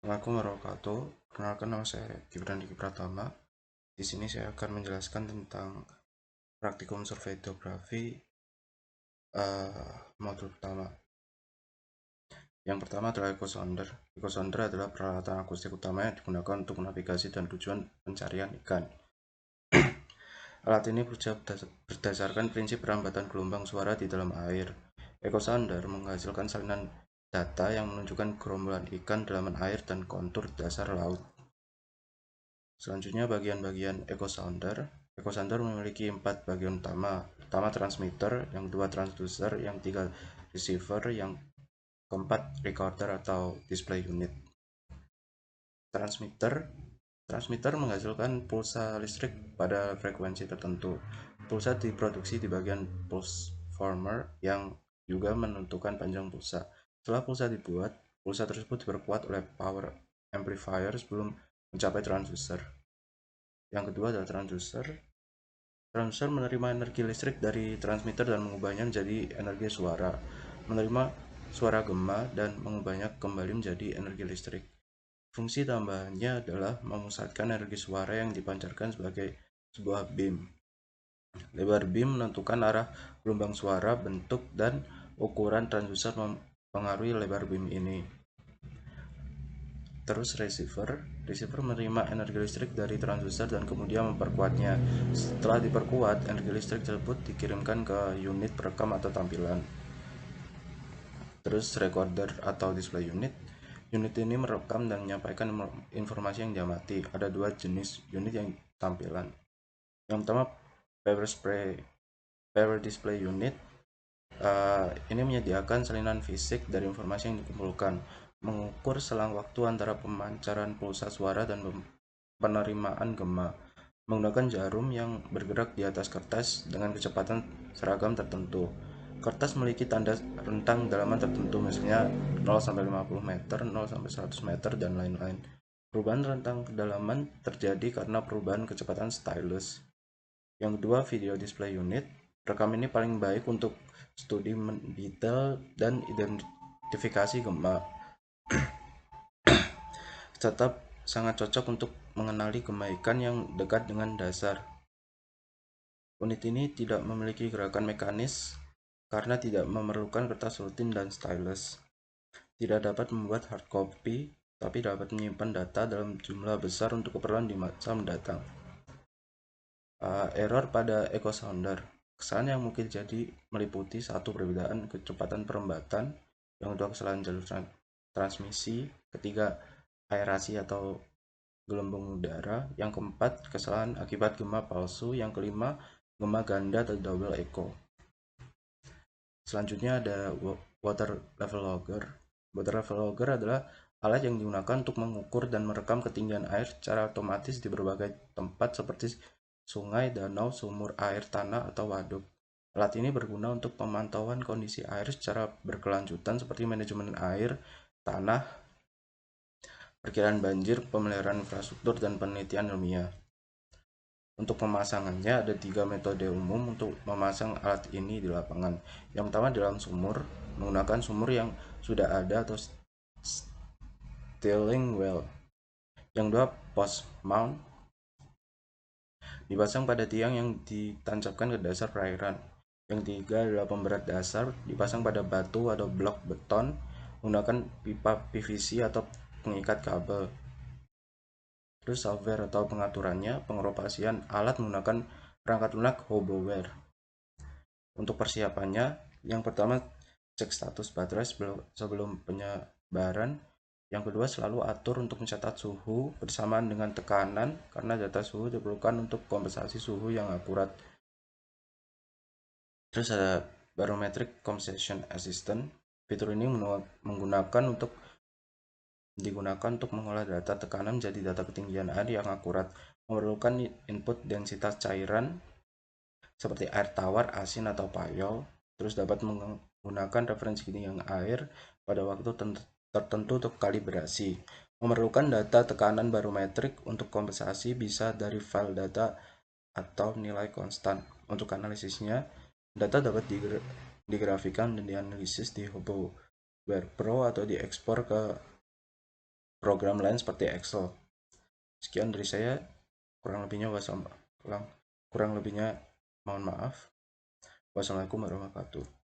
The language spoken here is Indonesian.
Assalamualaikum warahmatullahi wabarakatuh. Perkenalkan, nama saya Gibran Diki Pratama. Di sini saya akan menjelaskan tentang praktikum survei hidrografi modul pertama. Yang pertama adalah echo sounder. Echo sounder adalah peralatan akustik utama yang digunakan untuk navigasi dan tujuan pencarian ikan. Alat ini berdasarkan prinsip perambatan gelombang suara di dalam air. Echo sounder menghasilkan salinan data yang menunjukkan gerombolan ikan, dalaman air, dan kontur dasar laut. Selanjutnya bagian-bagian echo sounder. Echo sounder memiliki 4 bagian utama. Pertama transmitter, yang kedua transducer, yang ketiga receiver, yang keempat recorder atau display unit. Transmitter menghasilkan pulsa listrik pada frekuensi tertentu. Pulsa diproduksi di bagian pulse former yang juga menentukan panjang pulsa. Setelah pulsa dibuat, pulsa tersebut diperkuat oleh power amplifier sebelum mencapai transducer. Yang kedua adalah transducer. Transducer menerima energi listrik dari transmitter dan mengubahnya menjadi energi suara, menerima suara gema dan mengubahnya kembali menjadi energi listrik. Fungsi tambahannya adalah memusatkan energi suara yang dipancarkan sebagai sebuah beam. Lebar beam menentukan arah gelombang suara, bentuk, dan ukuran transducer mempengaruhi lebar beam ini. Terus receiver menerima energi listrik dari transducer dan kemudian memperkuatnya. Setelah diperkuat, energi listrik tersebut dikirimkan ke unit perekam atau tampilan. Terus recorder atau display unit. Unit ini merekam dan menyampaikan informasi yang diamati. Ada dua jenis unit yang tampilan. Yang pertama power display unit. Ini menyediakan salinan fisik dari informasi yang dikumpulkan, mengukur selang waktu antara pemancaran pulsa suara dan penerimaan gema, menggunakan jarum yang bergerak di atas kertas dengan kecepatan seragam tertentu. Kertas memiliki tanda rentang dalaman tertentu, misalnya 0-50 meter, 0-100 meter, dan lain-lain. Perubahan rentang kedalaman terjadi karena perubahan kecepatan stylus. Yang kedua, video display unit. Rekam ini paling baik untuk studi detail dan identifikasi gema. Tetap sangat cocok untuk mengenali gema ikan yang dekat dengan dasar. Unit ini tidak memiliki gerakan mekanis karena tidak memerlukan kertas rutin dan stylus. Tidak dapat membuat hard copy, tapi dapat menyimpan data dalam jumlah besar untuk keperluan di masa mendatang. Error pada echo sounder. Kesalahan yang mungkin jadi meliputi satu, perbedaan kecepatan perembatan, yang kedua kesalahan jalur transmisi, ketiga aerasi atau gelembung udara, yang keempat kesalahan akibat gema palsu, yang kelima gema ganda atau double echo. Selanjutnya ada water level logger. Water level logger adalah alat yang digunakan untuk mengukur dan merekam ketinggian air secara otomatis di berbagai tempat seperti sungai, danau, sumur air tanah, atau waduk. Alat ini berguna untuk pemantauan kondisi air secara berkelanjutan seperti manajemen air, tanah, perkiraan banjir, pemeliharaan infrastruktur, dan penelitian ilmiah. Untuk pemasangannya ada 3 metode umum untuk memasang alat ini di lapangan. Yang pertama dalam sumur, menggunakan sumur yang sudah ada atau stilling well. Yang kedua post mount, dipasang pada tiang yang ditancapkan ke dasar perairan. Yang ketiga adalah pemberat dasar, dipasang pada batu atau blok beton menggunakan pipa PVC atau pengikat kabel. Terus software atau pengaturannya, pengoperasian alat menggunakan perangkat lunak hoboware. Untuk persiapannya, yang pertama cek status baterai sebelum penyebaran. Yang kedua, selalu atur untuk mencatat suhu bersamaan dengan tekanan karena data suhu diperlukan untuk kompensasi suhu yang akurat. Terus ada barometric compensation assistant. Fitur ini digunakan untuk mengolah data tekanan menjadi data ketinggian air yang akurat, memerlukan input densitas cairan seperti air tawar, asin, atau payau. Terus dapat menggunakan referensi ketinggian air pada waktu tertentu untuk kalibrasi. Memerlukan data tekanan barometrik untuk kompensasi bisa dari file data atau nilai konstan. Untuk analisisnya, data dapat digrafikan dan dianalisis di Hoboware Pro atau diekspor ke program lain seperti Excel. Sekian dari saya, kurang lebihnya mohon maaf. Wassalamualaikum warahmatullahi wabarakatuh.